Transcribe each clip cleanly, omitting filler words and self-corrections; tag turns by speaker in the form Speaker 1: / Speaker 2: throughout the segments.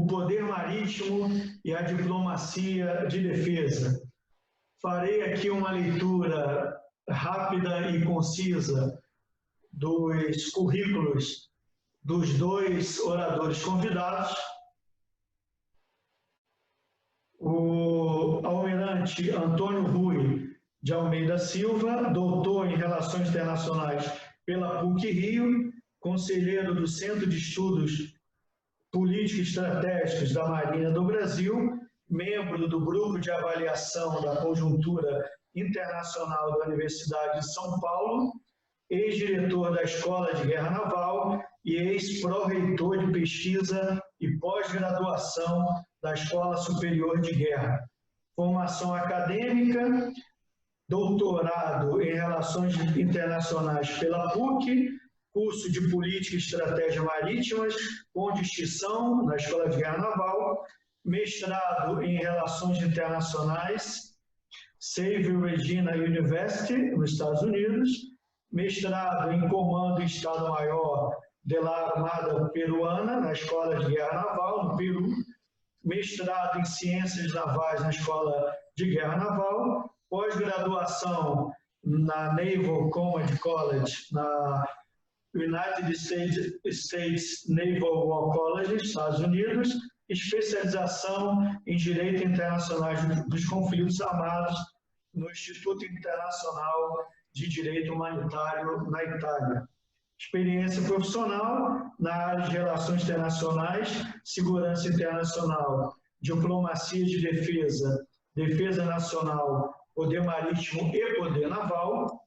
Speaker 1: poder marítimo e a diplomacia de defesa. Farei aqui uma leitura rápida e concisa dos currículos dos dois oradores convidados. O almirante Antônio Rui de Almeida Silva, doutor em Relações Internacionais pela PUC-Rio, conselheiro do Centro de Estudos Políticos Estratégicos da Marinha do Brasil, membro do Grupo de Avaliação da Conjuntura Internacional da Universidade de São Paulo, ex-diretor da Escola de Guerra Naval e ex-pró-reitor de pesquisa e pós-graduação da Escola Superior de Guerra. Formação acadêmica, doutorado em Relações Internacionais pela PUC, curso de Política e Estratégia Marítimas, com distinção na Escola de Guerra Naval, mestrado em Relações Internacionais, Save Regina University, nos Estados Unidos, mestrado em Comando e Estado-Maior de la Armada Peruana, na Escola de Guerra Naval, no Peru, mestrado em Ciências Navais na Escola de Guerra Naval, pós-graduação na Naval Command College, na United States Naval War College, Estados Unidos, especialização em Direito Internacional dos Conflitos Armados no Instituto Internacional de Direito Humanitário, na Itália. Experiência profissional na área de Relações Internacionais, Segurança Internacional, Diplomacia de Defesa, Defesa Nacional, Poder Marítimo e Poder Naval.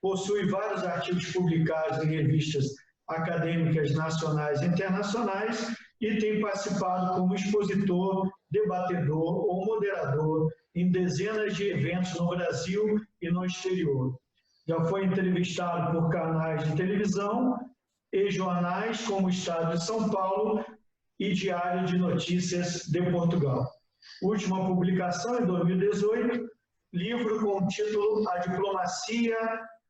Speaker 1: Possui vários artigos publicados em revistas acadêmicas nacionais e internacionais e tem participado como expositor, debatedor ou moderador em dezenas de eventos no Brasil e no exterior. Já foi entrevistado por canais de televisão e jornais como o Estado de São Paulo e Diário de Notícias de Portugal. Última publicação em 2018, livro com o título A Diplomacia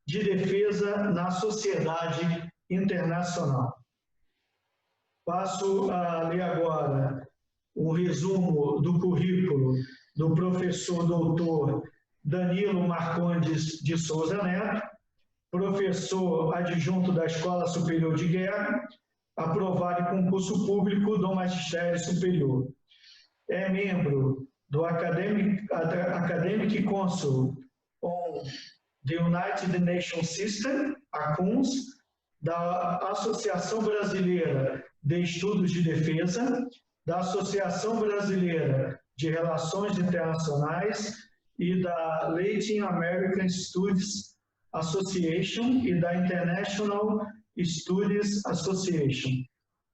Speaker 1: de Defesa na Sociedade Internacional. Passo a ler agora um resumo do currículo do professor doutor Danilo Marcondes de Souza Neto, professor adjunto da Escola Superior de Guerra, aprovado em concurso público do Magistério Superior. É membro do Academic Council on the United Nations System, ACUNS, da Associação Brasileira de Estudos de Defesa, da Associação Brasileira de Relações Internacionais e da Latin American Studies Association e da International Studies Association.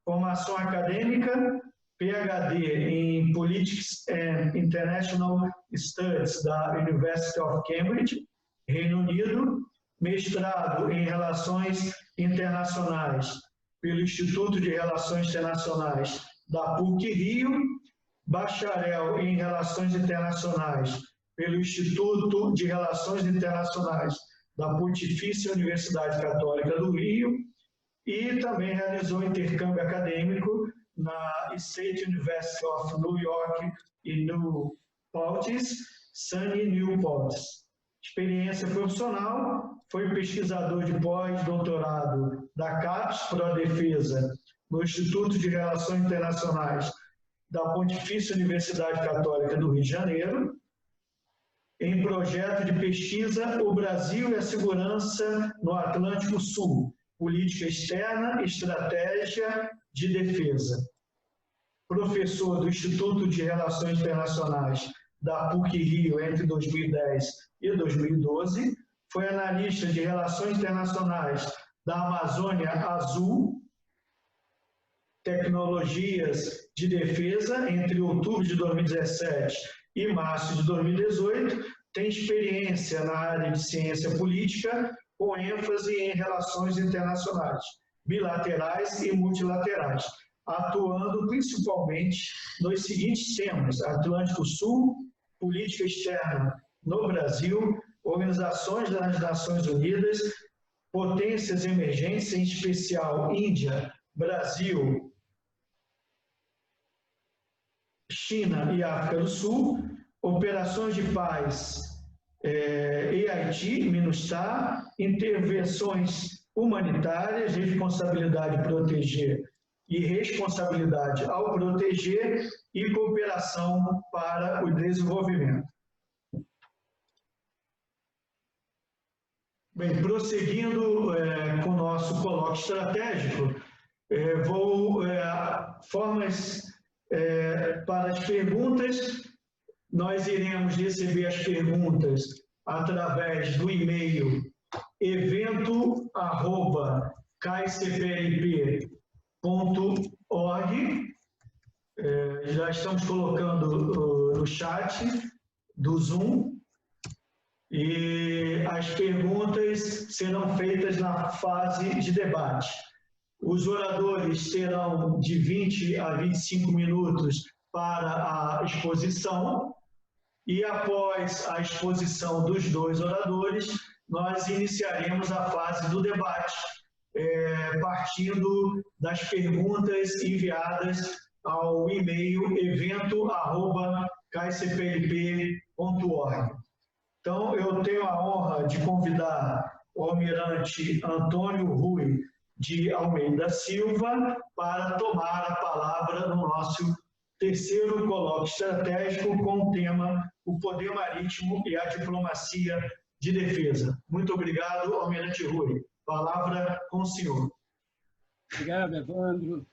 Speaker 1: Formação acadêmica, PhD em Politics and International Studies da University of Cambridge, Reino Unido, mestrado em Relações Internacionais pelo Instituto de Relações Internacionais da PUC-Rio, bacharel em Relações Internacionais pelo Instituto de Relações Internacionais da Pontifícia Universidade Católica do Rio e também realizou intercâmbio acadêmico na State University of New York e no SUNY Newport. Experiência profissional, foi pesquisador de pós-doutorado da CAPES Prodefesa no Instituto de Relações Internacionais da Pontifícia Universidade Católica do Rio de Janeiro, em projeto de pesquisa O Brasil e a Segurança no Atlântico Sul, Política Externa e Estratégia de Defesa. Professor do Instituto de Relações Internacionais da PUC-Rio entre 2010 e 2012, foi analista de Relações Internacionais da Amazônia Azul, Tecnologias de Defesa, entre outubro de 2017 e março de 2018, tem experiência na área de ciência política, com ênfase em relações internacionais, bilaterais e multilaterais, atuando principalmente nos seguintes temas: Atlântico Sul, política externa no Brasil, organizações das Nações Unidas, potências emergentes, em especial Índia, Brasil China e África do Sul, operações de paz e Haiti, MINUSTAH, intervenções humanitárias, responsabilidade proteger e responsabilidade ao proteger e cooperação para o desenvolvimento. Bem, prosseguindo com o nosso colóquio estratégico, formas para as perguntas. Nós iremos receber as perguntas através do e-mail evento@caicplp.org. Já estamos colocando no chat do Zoom. E as perguntas serão feitas na fase de debate. Os oradores terão de 20 a 25 minutos para a exposição, e após a exposição dos dois oradores, nós iniciaremos a fase do debate, partindo das perguntas enviadas ao e-mail evento@caicplp.org. Então, eu tenho a honra de convidar o almirante Antônio Rui de Almeida Silva para tomar a palavra no nosso terceiro colóquio estratégico com o tema o poder marítimo e a diplomacia de defesa. Muito obrigado, almirante Rui. Palavra com o senhor.
Speaker 2: Obrigado, Evandro.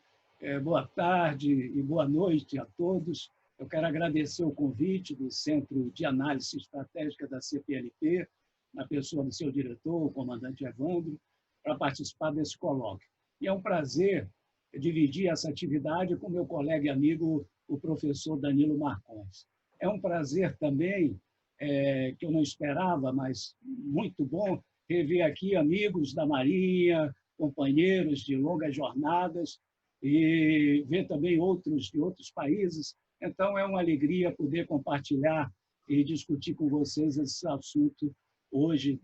Speaker 2: Boa tarde e boa noite a todos. Eu quero agradecer o convite do Centro de Análise Estratégica da CPLP, na pessoa do seu diretor, o comandante Evandro, para participar desse colóquio. E é um prazer dividir essa atividade com meu colega e amigo, o professor Danilo Marcões. É um prazer também, que eu não esperava, mas muito bom, rever aqui amigos da Marinha, companheiros de longas jornadas, e ver também outros de outros países. Então, é uma alegria poder compartilhar e discutir com vocês esse assunto hoje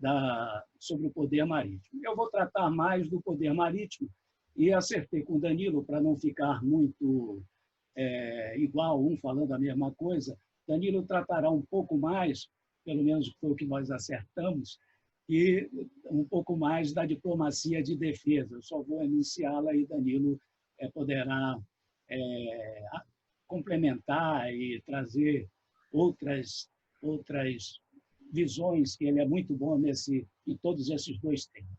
Speaker 2: sobre o poder marítimo. Eu vou tratar mais do poder marítimo e acertei com o Danilo, para não ficar muito igual, um falando a mesma coisa. Danilo tratará um pouco mais, pelo menos foi o que nós acertamos, e um pouco mais da diplomacia de defesa. Eu só vou iniciá-la e Danilo poderá complementar e trazer outras visões, que ele é muito bom em todos esses dois temas.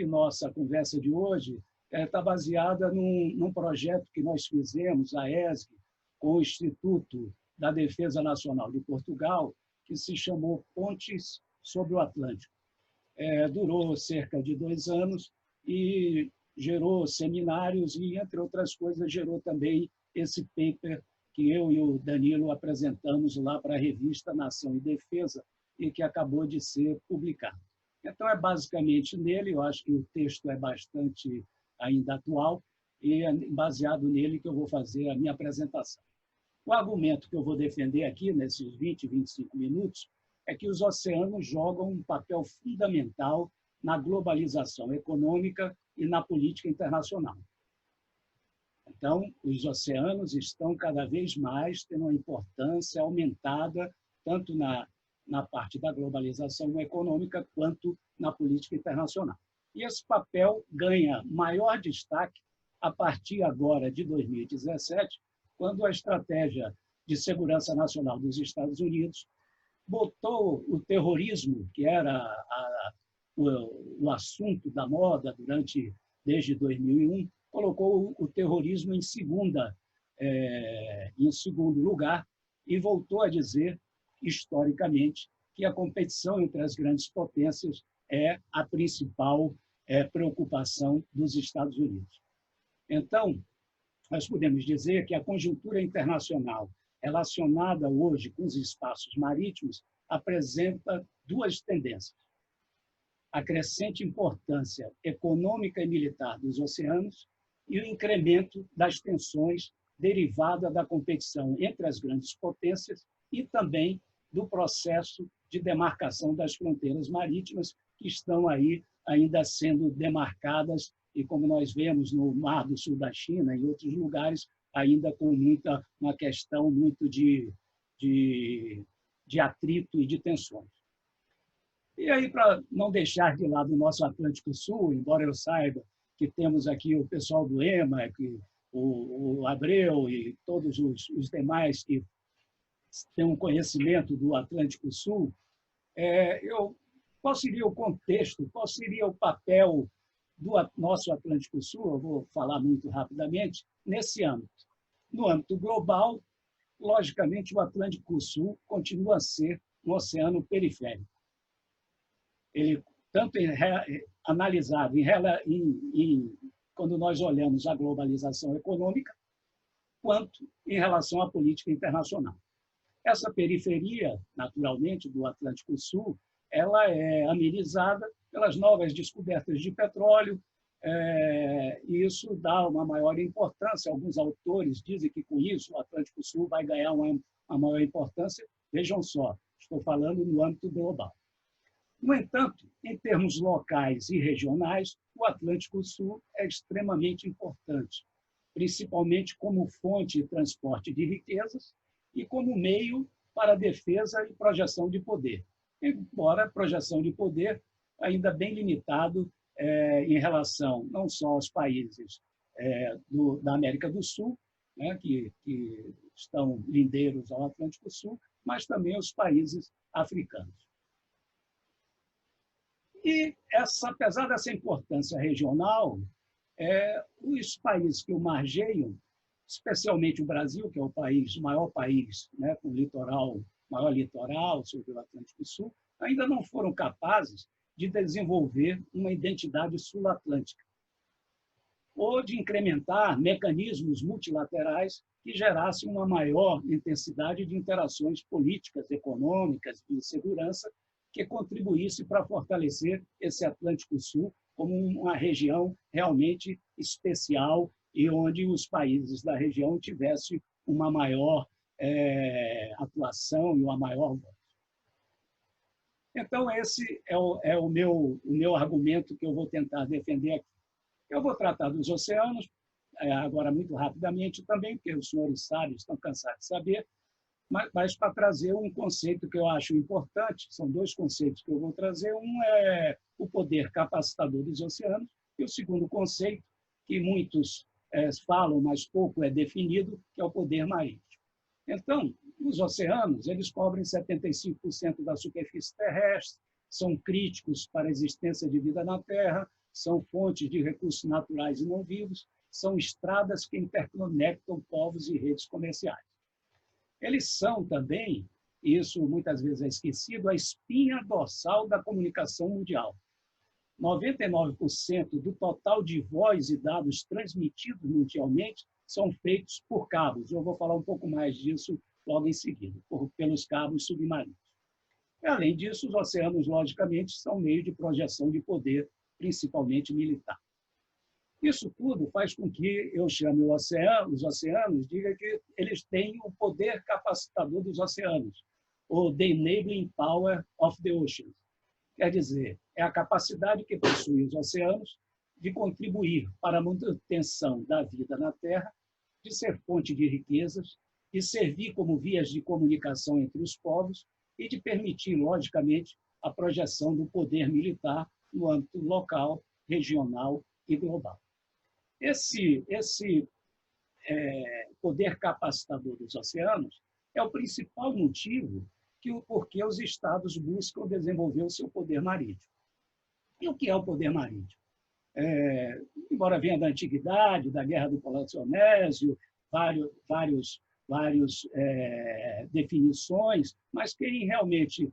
Speaker 2: Nossa conversa de hoje está baseada num projeto que nós fizemos, a ESG, com o Instituto da Defesa Nacional de Portugal, que se chamou Pontes sobre o Atlântico. Durou cerca de 2 anos e gerou seminários e, entre outras coisas, gerou também esse paper que eu e o Danilo apresentamos lá para a revista Nação e Defesa e que acabou de ser publicado. Então, é basicamente nele, eu acho que o texto é bastante ainda atual, e é baseado nele que eu vou fazer a minha apresentação. O argumento que eu vou defender aqui, nesses 20, 25 minutos, é que os oceanos jogam um papel fundamental na globalização econômica e na política internacional. Então, os oceanos estão cada vez mais tendo uma importância aumentada, tanto na parte da globalização econômica quanto na política internacional. E esse papel ganha maior destaque a partir agora de 2017, quando a Estratégia de Segurança Nacional dos Estados Unidos botou o terrorismo, que era o assunto da moda desde 2001, colocou o terrorismo em segundo lugar e voltou a dizer, historicamente, que a competição entre as grandes potências é a principal preocupação dos Estados Unidos. Então, nós podemos dizer que a conjuntura internacional relacionada hoje com os espaços marítimos apresenta 2 tendências. A crescente importância econômica e militar dos oceanos e o incremento das tensões derivada da competição entre as grandes potências e também do processo de demarcação das fronteiras marítimas que estão aí ainda sendo demarcadas e, como nós vemos no Mar do Sul da China e em outros lugares, ainda com uma questão muito de atrito e de tensões. E aí, para não deixar de lado o nosso Atlântico Sul, embora eu saiba que temos aqui o pessoal do EMA, o Abreu e todos os demais que têm um conhecimento do Atlântico Sul, qual seria o contexto, qual seria o papel do nosso Atlântico Sul, eu vou falar muito rapidamente, nesse âmbito. No âmbito global, logicamente, o Atlântico Sul continua a ser um oceano periférico. Ele, tanto analisado quando nós olhamos a globalização econômica, quanto em relação à política internacional. Essa periferia, naturalmente, do Atlântico Sul, ela é amenizada pelas novas descobertas de petróleo, e isso dá uma maior importância. Alguns autores dizem que, com isso, o Atlântico Sul vai ganhar uma maior importância. Vejam só, estou falando no âmbito global. No entanto, em termos locais e regionais, o Atlântico Sul é extremamente importante, principalmente como fonte de transporte de riquezas e como meio para defesa e projeção de poder. Embora a projeção de poder ainda bem limitado em relação não só aos países da América do Sul, né, que estão lindeiros ao Atlântico Sul, mas também aos países africanos. E, apesar dessa importância regional, os países que o margeiam, especialmente o Brasil, que é o maior país, né, com maior litoral sobre o Atlântico Sul, ainda não foram capazes de desenvolver uma identidade sul-atlântica ou de incrementar mecanismos multilaterais que gerassem uma maior intensidade de interações políticas, econômicas e de segurança que contribuísse para fortalecer esse Atlântico Sul como uma região realmente especial e onde os países da região tivessem uma maior atuação e uma maior voz. Então, esse é o meu argumento que eu vou tentar defender aqui. Eu vou tratar dos oceanos, agora muito rapidamente também, porque os senhores sabem, estão cansados de saber, mas para trazer um conceito que eu acho importante, são dois conceitos que eu vou trazer. Um é o poder capacitador dos oceanos, e o segundo conceito, que muitos falam, mas pouco é definido, que é o poder marítimo. Então, os oceanos, eles cobrem 75% da superfície terrestre, são críticos para a existência de vida na Terra, são fontes de recursos naturais e não vivos, são estradas que interconectam povos e redes comerciais. Eles são também, isso muitas vezes é esquecido, a espinha dorsal da comunicação mundial. 99% do total de voz e dados transmitidos mundialmente são feitos por cabos. Eu vou falar um pouco mais disso logo em seguida, pelos cabos submarinos. Além disso, os oceanos, logicamente, são meio de projeção de poder, principalmente militar. Isso tudo faz com que eu chame os oceanos, diga que eles têm o poder capacitador dos oceanos, ou the enabling power of the oceans. Quer dizer, é a capacidade que possuem os oceanos de contribuir para a manutenção da vida na Terra, de ser fonte de riquezas, de servir como vias de comunicação entre os povos e de permitir, logicamente, a projeção do poder militar no âmbito local, regional e global. Esse poder capacitador dos oceanos é o principal motivo por que os Estados buscam desenvolver o seu poder marítimo. E o que é o poder marítimo? Embora venha da antiguidade, da Guerra do Peloponeso, várias definições, mas quem realmente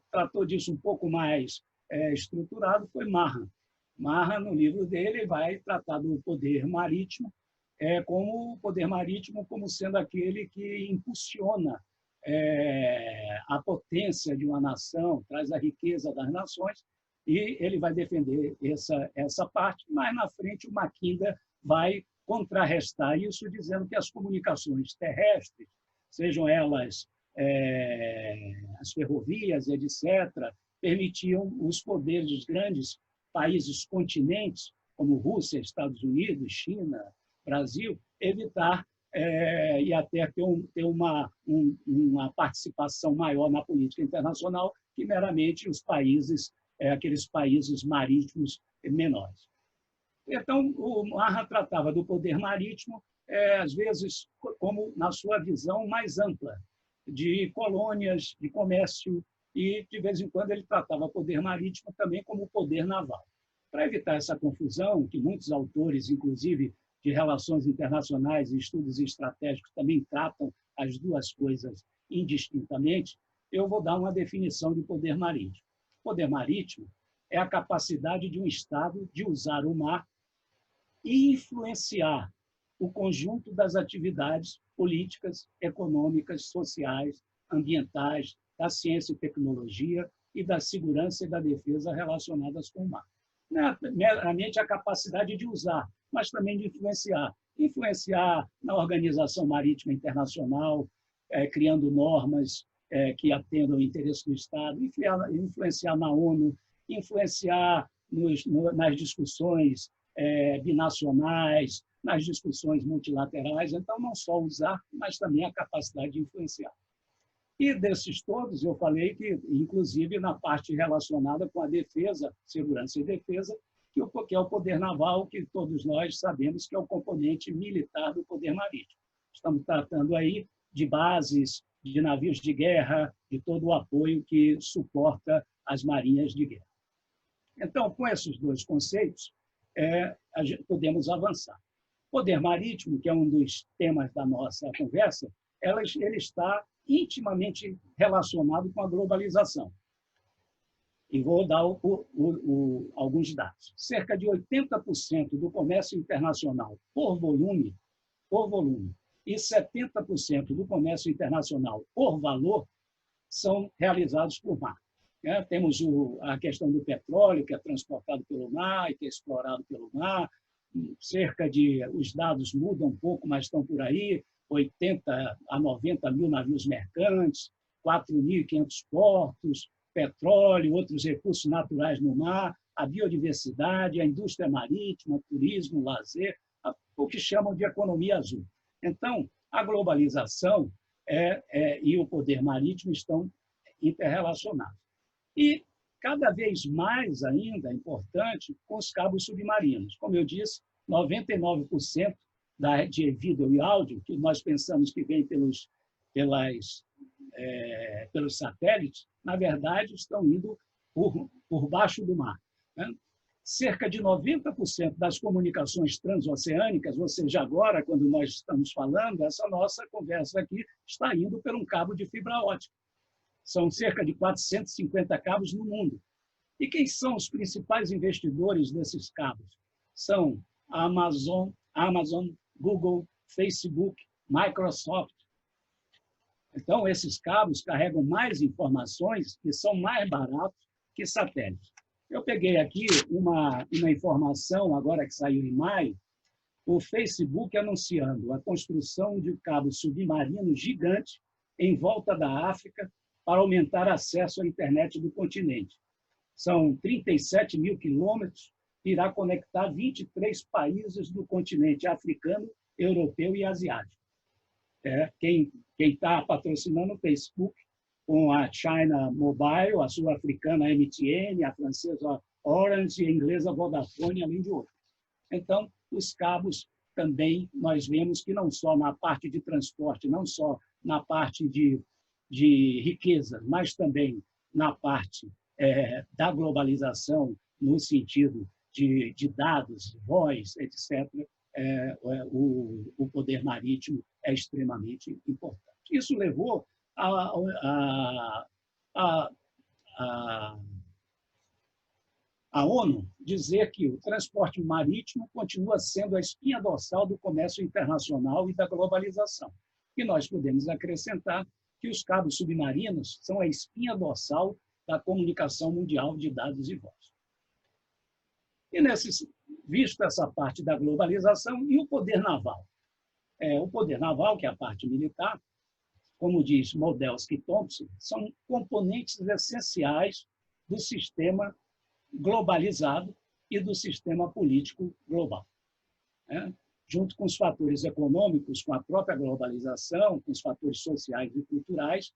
Speaker 2: tratou disso um pouco mais estruturado foi Mahan. Mahan, no livro dele, vai tratar do poder marítimo como o poder marítimo como sendo aquele que impulsiona a potência de uma nação, traz a riqueza das nações, e ele vai defender essa parte, mas na frente o Mackinder vai contrarrestar isso, dizendo que as comunicações terrestres, sejam elas as ferrovias, etc., permitiam os poderes dos grandes países continentes, como Rússia, Estados Unidos, China, Brasil, evitar e até ter uma participação maior na política internacional que meramente os países, aqueles países marítimos menores. Então, o Marra tratava do poder marítimo, às vezes, como na sua visão mais ampla, de colônias, de comércio, e, de vez em quando, ele tratava o poder marítimo também como poder naval. Para evitar essa confusão, que muitos autores, inclusive de relações internacionais e estudos estratégicos, também tratam as duas coisas indistintamente, eu vou dar uma definição de poder marítimo. Poder marítimo é a capacidade de um Estado de usar o mar e influenciar o conjunto das atividades políticas, econômicas, sociais, ambientais, da ciência e tecnologia e da segurança e da defesa relacionadas com o mar. Não é meramente a capacidade de usar, mas também de influenciar. Influenciar na Organização Marítima Internacional, criando normas que atendam o interesse do Estado, influenciar na ONU, influenciar nas discussões binacionais, nas discussões multilaterais. Então, não só usar, mas também a capacidade de influenciar. E desses todos, eu falei que, inclusive, na parte relacionada com a defesa, segurança e defesa, que é o poder naval, que todos nós sabemos que é o componente militar do poder marítimo. Estamos tratando aí de bases, de navios de guerra, de todo o apoio que suporta as marinhas de guerra. Então, com esses dois conceitos, podemos avançar. Poder marítimo, que é um dos temas da nossa conversa, ele está intimamente relacionado com a globalização. E vou dar alguns dados. Cerca de 80% do comércio internacional por volume, e 70% do comércio internacional por valor são realizados por mar. Temos a questão do petróleo, que é transportado pelo mar e que é explorado pelo mar. Os dados mudam um pouco, mas estão por aí, 80 a 90 mil navios mercantes, 4.500 portos, petróleo, outros recursos naturais no mar, a biodiversidade, a indústria marítima, turismo, lazer, o que chamam de economia azul. Então, a globalização e o poder marítimo estão interrelacionados. E, cada vez mais ainda, importante, com os cabos submarinos. Como eu disse, 99% de vídeo e áudio, que nós pensamos que vem pelos satélites, na verdade, estão indo por baixo do mar. Cerca de 90% das comunicações transoceânicas, ou seja, agora, quando nós estamos falando, essa nossa conversa aqui está indo por um cabo de fibra ótica. São cerca de 450 cabos no mundo. E quem são os principais investidores desses cabos? São a Amazon, Google, Facebook, Microsoft. Então, esses cabos carregam mais informações e são mais baratos que satélites. Eu peguei aqui uma informação, agora que saiu em maio, o Facebook anunciando a construção de um cabo submarino gigante em volta da África para aumentar acesso à internet do continente. São 37 mil quilômetros, irá conectar 23 países do continente africano, europeu e asiático. Quem está patrocinando o Facebook, com a China Mobile, a sul-africana MTN, a francesa Orange e a inglesa Vodafone, além de outros. Então, os cabos também nós vemos que não só na parte de transporte, não só na parte de riqueza, mas também na parte da globalização, no sentido de dados, voz, etc., o poder marítimo é extremamente importante. Isso levou a ONU dizer que o transporte marítimo continua sendo a espinha dorsal do comércio internacional e da globalização. E nós podemos acrescentar que os cabos submarinos são a espinha dorsal da comunicação mundial de dados e voz. E, visto essa parte da globalização, e o poder naval? O poder naval, que é a parte militar, como diz Modelski Thompson, são componentes essenciais do sistema globalizado e do sistema político global. junto com os fatores econômicos, com a própria globalização, com os fatores sociais e culturais,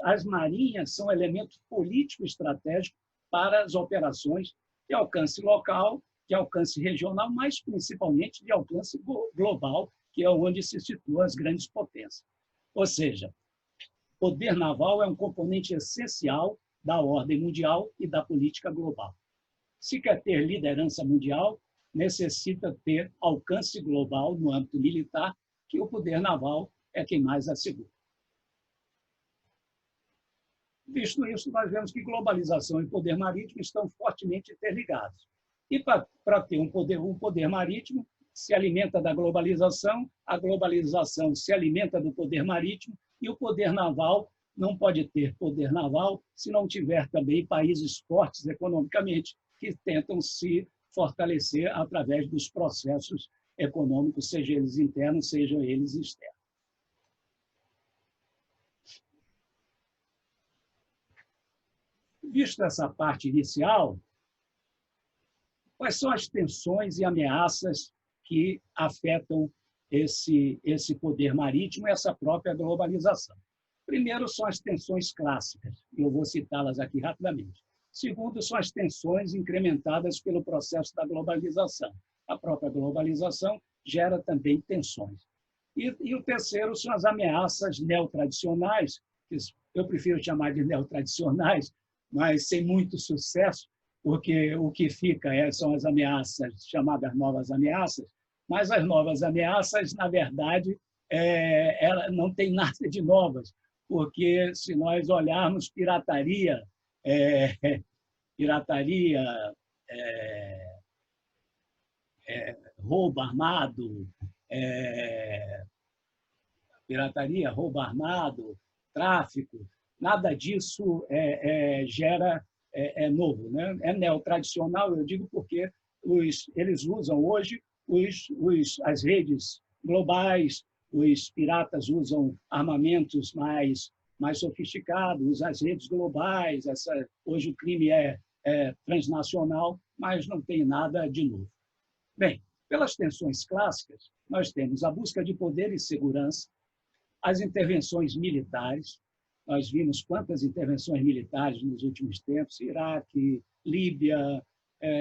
Speaker 2: as marinhas são elementos político-estratégicos para as operações de alcance local, de alcance regional, mas principalmente de alcance global, que é onde se situam as grandes potências. Ou seja, poder naval é um componente essencial da ordem mundial e da política global. Se quer ter liderança mundial, necessita ter alcance global no âmbito militar, que o poder naval é quem mais assegura. Visto isso, nós vemos que globalização e poder marítimo estão fortemente interligados. E para ter um poder marítimo, se alimenta da globalização, a globalização se alimenta do poder marítimo, e o poder naval não pode ter poder naval se não tiver também países fortes economicamente, que tentam se fortalecer através dos processos econômicos, seja eles internos, sejam eles externos. Visto essa parte inicial, quais são as tensões e ameaças que afetam esse poder marítimo e essa própria globalização? Primeiro, são as tensões clássicas, e eu vou citá-las aqui rapidamente. Segundo, são as tensões incrementadas pelo processo da globalização. A própria globalização gera também tensões. E o terceiro são as ameaças neotradicionais, que eu prefiro chamar de neotradicionais, mas sem muito sucesso, porque o que fica são as ameaças chamadas novas ameaças, mas as novas ameaças, na verdade, ela não tem nada de novas, porque se nós olharmos pirataria, roubo armado, tráfico, nada disso é novo, né? É neotradicional, eu digo porque eles usam hoje as redes globais, os piratas usam armamentos mais sofisticados, as redes globais, hoje o crime é transnacional, mas não tem nada de novo. Bem, pelas tensões clássicas, nós temos a busca de poder e segurança, as intervenções militares. Nós vimos quantas intervenções militares nos últimos tempos: Iraque, Líbia,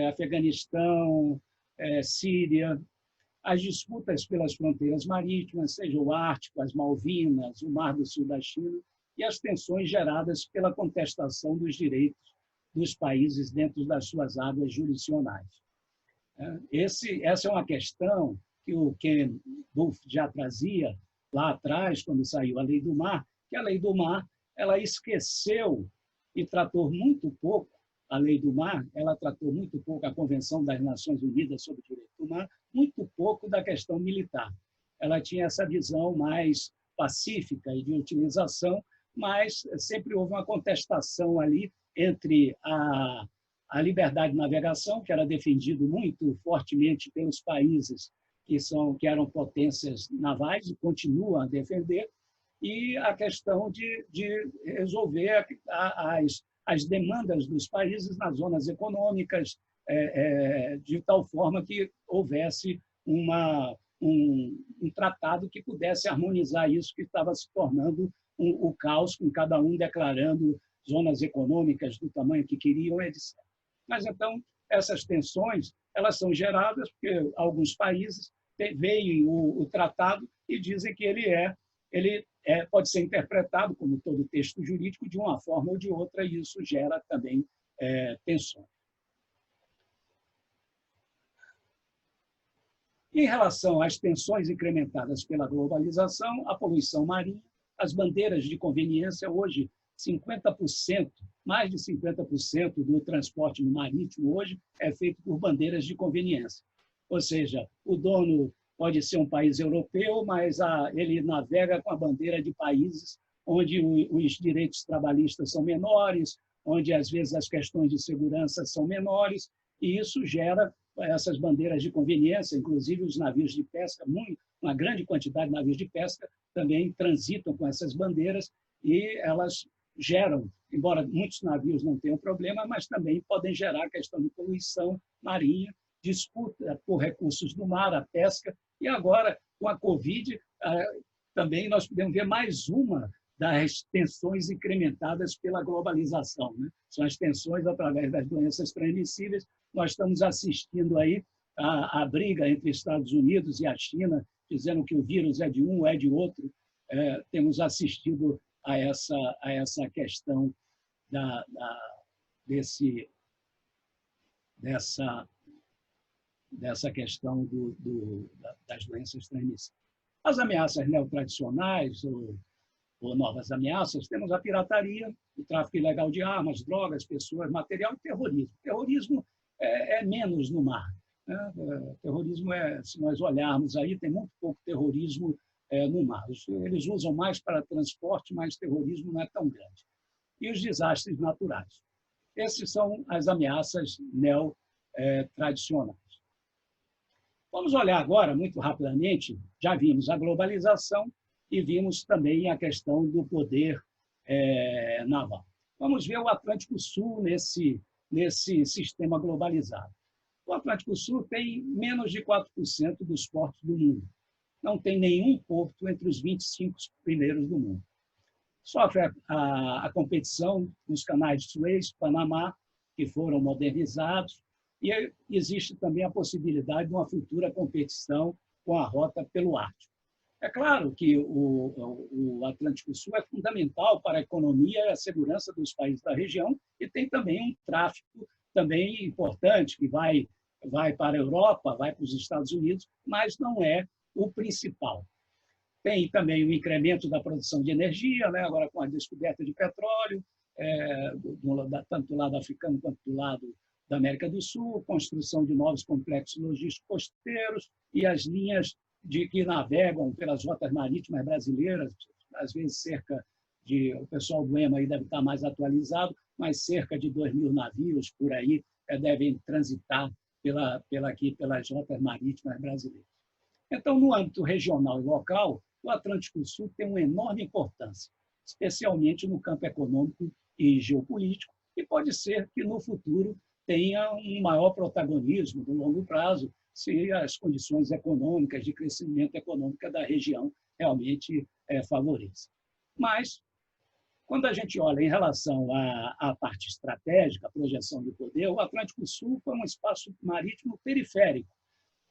Speaker 2: Afeganistão, Síria, as disputas pelas fronteiras marítimas, seja o Ártico, as Malvinas, o Mar do Sul da China, e as tensões geradas pela contestação dos direitos dos países dentro das suas águas jurisdicionais. Essa é uma questão que o Ken Wolf já trazia lá atrás, quando saiu a Lei do Mar, que a Lei do Mar ela esqueceu e tratou muito pouco a Lei do Mar, ela tratou muito pouco a Convenção das Nações Unidas sobre o Direito do Mar, muito pouco da questão militar. Ela tinha essa visão mais pacífica e de utilização, mas sempre houve uma contestação ali entre a liberdade de navegação, que era defendido muito fortemente pelos países que eram potências navais e continuam a defender, e a questão de resolver as demandas dos países nas zonas econômicas, de tal forma que houvesse um tratado que pudesse harmonizar isso, que estava se tornando o caos, com cada um declarando zonas econômicas do tamanho que queriam, etc. Mas, então, essas tensões elas são geradas porque alguns países veem o tratado e dizem que ele pode ser interpretado, como todo texto jurídico, de uma forma ou de outra, e isso gera também tensões. Em relação às tensões incrementadas pela globalização, a poluição marinha, as bandeiras de conveniência, hoje, 50%, mais de 50% do transporte marítimo hoje é feito por bandeiras de conveniência. Ou seja, o dono pode ser um país europeu, mas ele navega com a bandeira de países onde os direitos trabalhistas são menores, onde, às vezes, as questões de segurança são menores, e isso gera essas bandeiras de conveniência, inclusive os navios de pesca, uma grande quantidade de navios de pesca também transitam com essas bandeiras, e elas geram, embora muitos navios não tenham problema, mas também podem gerar a questão de poluição marinha, disputa por recursos do mar, a pesca, E agora, com a Covid, também nós podemos ver mais uma das tensões incrementadas pela globalização, né? São as tensões através das doenças transmissíveis. Nós estamos assistindo aí a briga entre Estados Unidos e a China, dizendo que o vírus é de um ou é de outro. Temos assistido a essa questão dessa questão das doenças transmissíveis. As ameaças neotradicionais ou novas ameaças, temos a pirataria, o tráfico ilegal de armas, drogas, pessoas, material e terrorismo. Terrorismo é menos no mar, né? Terrorismo, se nós olharmos aí, tem muito pouco terrorismo no mar. Eles usam mais para transporte, mas terrorismo não é tão grande. E os desastres naturais. Essas são as ameaças neotradicionais. Vamos olhar agora, muito rapidamente, já vimos a globalização e vimos também a questão do poder naval. Vamos ver o Atlântico Sul nesse sistema globalizado. O Atlântico Sul tem menos de 4% dos portos do mundo. Não tem nenhum porto entre os 25 primeiros do mundo. Sofre a competição nos canais de Suez, Panamá, que foram modernizados, e existe também a possibilidade de uma futura competição com a rota pelo Ártico. É claro que o Atlântico Sul é fundamental para a economia e a segurança dos países da região e tem também um tráfego também importante que vai para a Europa, vai para os Estados Unidos, mas não é o principal. Tem também o incremento da produção de energia, né? Agora com a descoberta de petróleo, tanto do lado africano quanto do lado da América do Sul, construção de novos complexos logísticos costeiros e as linhas que navegam pelas rotas marítimas brasileiras, às vezes o pessoal do EMA aí deve estar mais atualizado, mas cerca de 2.000 navios por aí devem transitar pelas rotas marítimas brasileiras. Então, no âmbito regional e local, o Atlântico Sul tem uma enorme importância, especialmente no campo econômico e geopolítico, e pode ser que no futuro tenha um maior protagonismo no longo prazo, se as condições econômicas, de crescimento econômico da região realmente favorecem. Mas, quando a gente olha em relação à parte estratégica, a projeção de poder, o Atlântico Sul foi um espaço marítimo periférico,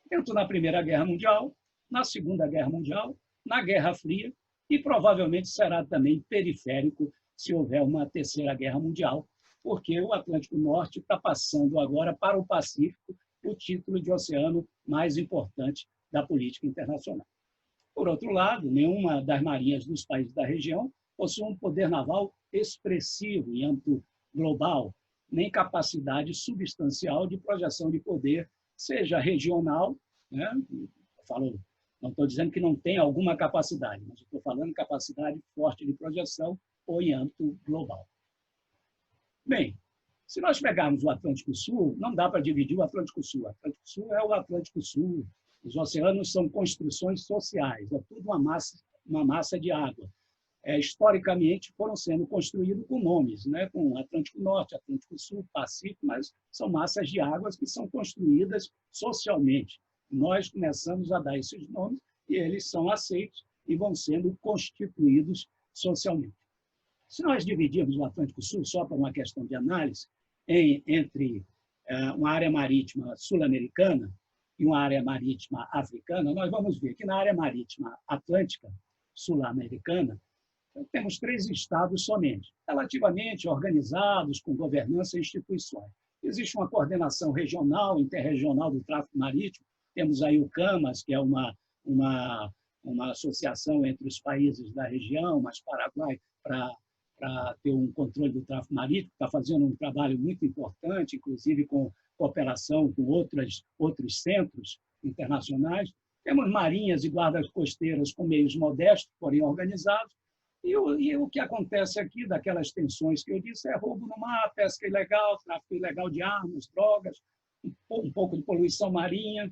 Speaker 2: tanto na Primeira Guerra Mundial, na Segunda Guerra Mundial, na Guerra Fria, e provavelmente será também periférico se houver uma Terceira Guerra Mundial, porque o Atlântico Norte está passando agora para o Pacífico o título de oceano mais importante da política internacional. Por outro lado, nenhuma das marinhas dos países da região possui um poder naval expressivo em âmbito global, nem capacidade substancial de projeção de poder, seja regional, né? Não estou dizendo que não tem alguma capacidade, mas estou falando de capacidade forte de projeção ou em âmbito global. Bem, se nós pegarmos o Atlântico Sul, não dá para dividir o Atlântico Sul. O Atlântico Sul é o Atlântico Sul. Os oceanos são construções sociais, é tudo uma massa de água. Historicamente, foram sendo construídos com nomes, né? Com Atlântico Norte, Atlântico Sul, Pacífico, mas são massas de águas que são construídas socialmente. Nós começamos a dar esses nomes e eles são aceitos e vão sendo constituídos socialmente. Se nós dividirmos o Atlântico Sul, só para uma questão de análise, entre uma área marítima sul-americana e uma área marítima africana, nós vamos ver que na área marítima atlântica sul-americana, temos 3 estados somente, relativamente organizados, com governança e instituições. Existe uma coordenação regional, interregional do tráfego marítimo, temos aí o CAMAS, que é uma associação entre os países da região, mas Paraguai, para ter um controle do tráfego marítimo, está fazendo um trabalho muito importante, inclusive com cooperação com outros centros internacionais. Temos marinhas e guardas costeiras com meios modestos, porém organizados. E o que acontece aqui, daquelas tensões que eu disse, é roubo no mar, pesca ilegal, tráfico ilegal de armas, drogas, um pouco de poluição marinha,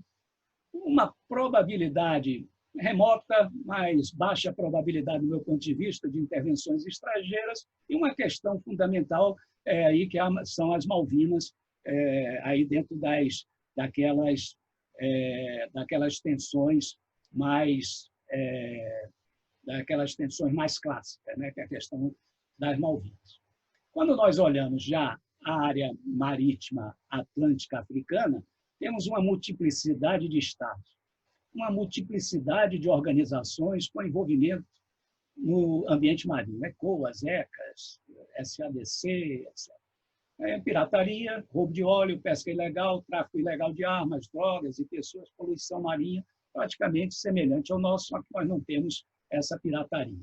Speaker 2: uma probabilidade remota, mas baixa probabilidade, do meu ponto de vista, de intervenções estrangeiras, e uma questão fundamental aí que são as Malvinas, aí dentro daquelas tensões daquelas tensões mais clássicas, né, que é a questão das Malvinas. Quando nós olhamos já a área marítima atlântica africana, temos uma multiplicidade de estados, uma multiplicidade de organizações com envolvimento no ambiente marinho, ECOAS, ECAS, SADC, etc. Pirataria, roubo de óleo, pesca ilegal, tráfico ilegal de armas, drogas e pessoas, poluição marinha, praticamente semelhante ao nosso, só que nós não temos essa pirataria.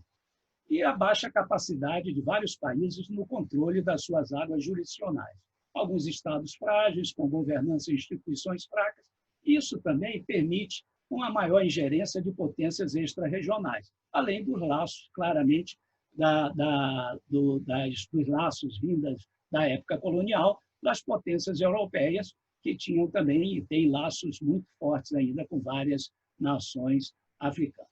Speaker 2: E a baixa capacidade de vários países no controle das suas águas jurisdicionais. Alguns estados frágeis, com governança e instituições fracas. Isso também permite uma maior ingerência de potências extra-regionais, além dos laços, claramente, dos laços vindas da época colonial, das potências europeias, que tinham também e têm laços muito fortes ainda com várias nações africanas.